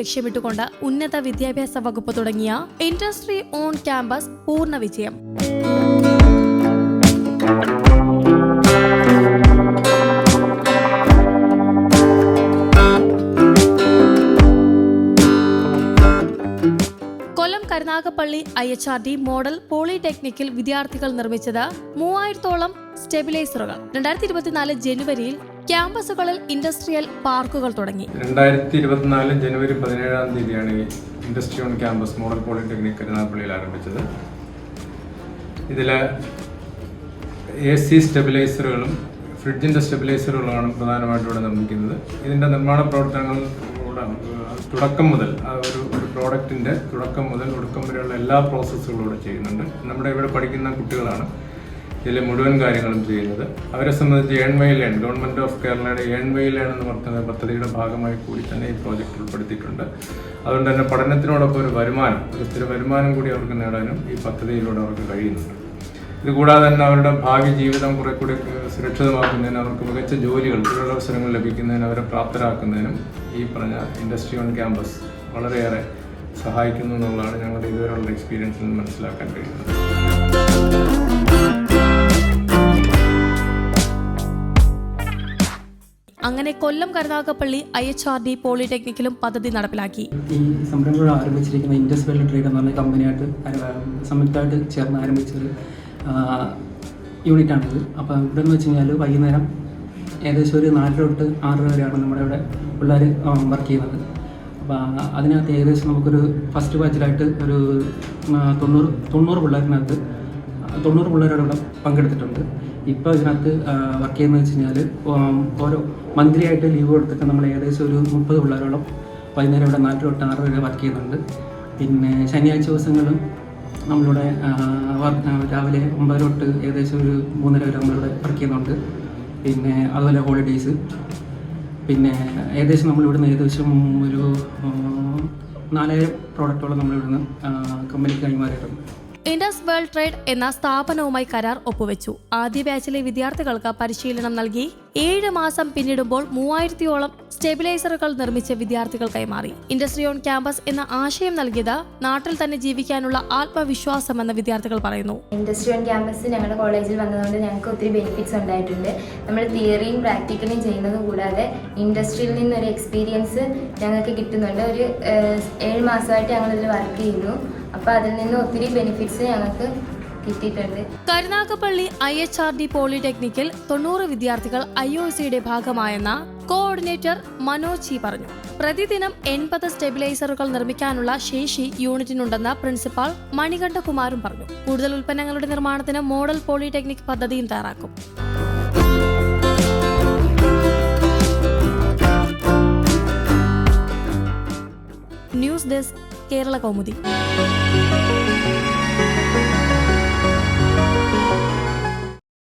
ലക്ഷ്യമിട്ടുകൊണ്ട് ഉന്നത വിദ്യാഭ്യാസ വകുപ്പ് തുടങ്ങിയ ഇൻഡസ്ട്രി ഓൺ ക്യാമ്പസ് പൂർണ്ണ വിജയം. കൊല്ലം കരുനാഗപ്പള്ളി IHRD മോഡൽ പോളിടെക്നിക്കിൽ വിദ്യാർത്ഥികൾ നിർമ്മിച്ചത് 3000ഓളം സ്റ്റെബിലൈസറുകൾ. 2024 ജനുവരിയിൽ ക്യാമ്പസുകളിൽ ഇൻഡസ്ട്രിയൽ പാർക്കുകൾ തുടങ്ങി. 2024 ജനുവരി 17-ാം തീയതിയാണ് ഈ industry on campus model polytechnic കരുനാഗപ്പള്ളിയിൽ ആരംഭിച്ചത്. ഇതിൽ AC സ്റ്റെബിലൈസറുകളും ഫ്രിഡ്ജിൻ്റെ സ്റ്റെബിലൈസറുകളാണ് പ്രധാനമായിട്ടും ഇവിടെ നിർമ്മിക്കുന്നത്. ഇതിൻ്റെ നിർമ്മാണ പ്രവർത്തനങ്ങൾ തുടക്കം മുതൽ ഒരു പ്രോഡക്റ്റിൻ്റെ തുടക്കം മുതൽ ഒടുക്കം വരെയുള്ള എല്ലാ പ്രോസസ്സുകളും ഇവിടെ ചെയ്യുന്നുണ്ട്. നമ്മുടെ ഇവിടെ പഠിക്കുന്ന കുട്ടികളാണ് ഇതിലെ മുഴുവൻ കാര്യങ്ങളും ചെയ്യുന്നത്. അവരെ സംബന്ധിച്ച് ഏൺവൈലേൺ ഗവൺമെൻറ് ഓഫ് കേരളയുടെ ഏൺവൈലേൺ എന്ന് പറയുന്ന പദ്ധതിയുടെ ഭാഗമായി കൂടി തന്നെ ഈ പ്രോജക്റ്റ് ഉൾപ്പെടുത്തിയിട്ടുണ്ട്. അതുകൊണ്ട് തന്നെ പഠനത്തിനോടൊപ്പം ഒരു സ്ഥിര വരുമാനം കൂടി അവർക്ക് നേടാനും ഈ പദ്ധതിയിലൂടെ അവർക്ക് കഴിയുന്നുണ്ട്. ഇതുകൂടാതെ തന്നെ അവരുടെ ഭാവി ജീവിതം കുറെ കൂടി സുരക്ഷിതമാക്കുന്നതിന്, അവർക്ക് മികച്ച ജോലികൾ, തൊഴിലവസരങ്ങൾ ലഭിക്കുന്നതിന് അവരെ പ്രാപ്തരാക്കുന്നതിനും ഈ പറഞ്ഞ ഇൻഡസ്ട്രി ഓൺ ക്യാമ്പസ് വളരെയേറെ സഹായിക്കുന്നു എന്നുള്ളതാണ് ഞങ്ങളുടെ ഇതുവരെയുള്ള എക്സ്പീരിയൻസിൽ നിന്ന് മനസ്സിലാക്കാൻ കഴിയുന്നത്. അങ്ങനെ കൊല്ലം കരുനാഗപ്പള്ളി IHRD പോളിടെക്നിക്കിലും പദ്ധതി നടപ്പിലാക്കി. ഈ സംരംഭം ആരംഭിച്ചിരിക്കുന്ന ഇൻഡസ് വേൾഡ് ട്രേഡ് എന്ന് പറഞ്ഞ കമ്പനിയായിട്ട് സംയുക്തമായിട്ട് ചേർന്ന് ആരംഭിച്ചൊരു യൂണിറ്റാണിത്. അപ്പോൾ ഇവിടെ എന്ന് വെച്ച് കഴിഞ്ഞാൽ വൈകുന്നേരം ഏകദേശം ഒരു 4 തൊട്ട് 6 വരെയാണ് നമ്മുടെ ഇവിടെ പിള്ളേർ വർക്ക് ചെയ്യുന്നത്. അപ്പോൾ അതിനകത്ത് ഏകദേശം നമുക്കൊരു ഫസ്റ്റ് ബാച്ചിലായിട്ട് ഒരു 90 പിള്ളേരിനകത്ത് 90 പിള്ളേരോട് ഇവിടെ പങ്കെടുത്തിട്ടുണ്ട്. ഇപ്പോൾ ഇതിനകത്ത് വർക്ക് ചെയ്യുന്നത് വെച്ച് കഴിഞ്ഞാൽ ഓരോ മന്ത്ലി ആയിട്ട് ലീവ് കൊടുത്തിട്ട് നമ്മൾ ഏകദേശം ഒരു 30 പിള്ളേരോളം വൈകുന്നേരം ഇവിടെ 4 തൊട്ട് 6 വരെ വർക്ക് ചെയ്യുന്നുണ്ട്. പിന്നെ ശനിയാഴ്ച ദിവസങ്ങളും നമ്മളിവിടെ രാവിലെ 9 തൊട്ട് ഏകദേശം ഒരു 3:30 വരെ നമ്മളിവിടെ വർക്ക് ചെയ്യുന്നുണ്ട്. പിന്നെ അതുപോലെ ഹോളിഡേയ്സ്, പിന്നെ ഏകദേശം നമ്മളിവിടുന്ന് ഏകദേശം ഒരു 4000 പ്രോഡക്റ്റോളം നമ്മളിവിടുന്ന് കമ്പനിക്ക് കൈമാറിയിട്ടുണ്ട്. ഇൻഡസ് വേൾഡ് ട്രേഡ് എന്ന സ്ഥാപനവുമായി കരാർ ഒപ്പുവെച്ചു. ആദ്യ ബാച്ചിലെ വിദ്യാർത്ഥികൾക്ക് പരിശീലനം നൽകി 7 മാസം പിന്നിടുമ്പോൾ 3000ഓളം സ്റ്റെബിലൈസറുകൾ നിർമ്മിച്ച് വിദ്യാർത്ഥികൾ കൈമാറി. ഇൻഡസ്ട്രി ഓൺ ക്യാമ്പസ് എന്ന ആശയം നൽകിയത് നാട്ടിൽ തന്നെ ജീവിക്കാനുള്ള ആത്മവിശ്വാസമെന്ന് വിദ്യാർത്ഥികൾ പറയുന്നു. ഇൻഡസ്ട്രി ഓൺ ക്യാമ്പസ് ഞങ്ങളുടെ കോളേജിൽ വന്നതുകൊണ്ട് ഞങ്ങൾക്ക് ഒത്തിരി ബെനിഫിറ്റ്സ് ഉണ്ടായിട്ടുണ്ട്. നമ്മൾ തിയറിയും പ്രാക്ടിക്കലും ചെയ്യുന്നത് കൂടാതെ ഇൻഡസ്ട്രിയിൽ നിന്നൊരു എക്സ്പീരിയൻസ് ഞങ്ങൾക്ക് കിട്ടുന്നുണ്ട്. ഒരു 7 മാസമായിട്ട് ഞങ്ങളിതിൽ വർക്ക് ചെയ്യുന്നു. അപ്പോൾ അതിൽ നിന്ന് ഒത്തിരി ബെനിഫിറ്റ്സ് ഞങ്ങൾക്ക് കിട്ടിയിട്ടുണ്ട്. കരുനാഗപ്പള്ളി IHRD പോളിടെക്നിക്കിൽ 90 വിദ്യാർത്ഥികൾ IOCയുടെ ഭാഗമായെന്ന കോർഡിനേറ്റർ മനോജ് പറഞ്ഞു. പ്രതിദിനം 80 സ്റ്റെബിലൈസറുകൾ നിർമ്മിക്കാനുള്ള ശേഷി യൂണിറ്റിനുണ്ടെന്ന് പ്രിൻസിപ്പാൾ മണികണ്ഠകുമാരും പറഞ്ഞു. കൂടുതൽ ഉൽപ്പന്നങ്ങളുടെ നിർമ്മാണത്തിന് മോഡൽ പോളിടെക്നിക് പദ്ധതിയും തയ്യാറാക്കും. News desk, Kerala Kaumudi.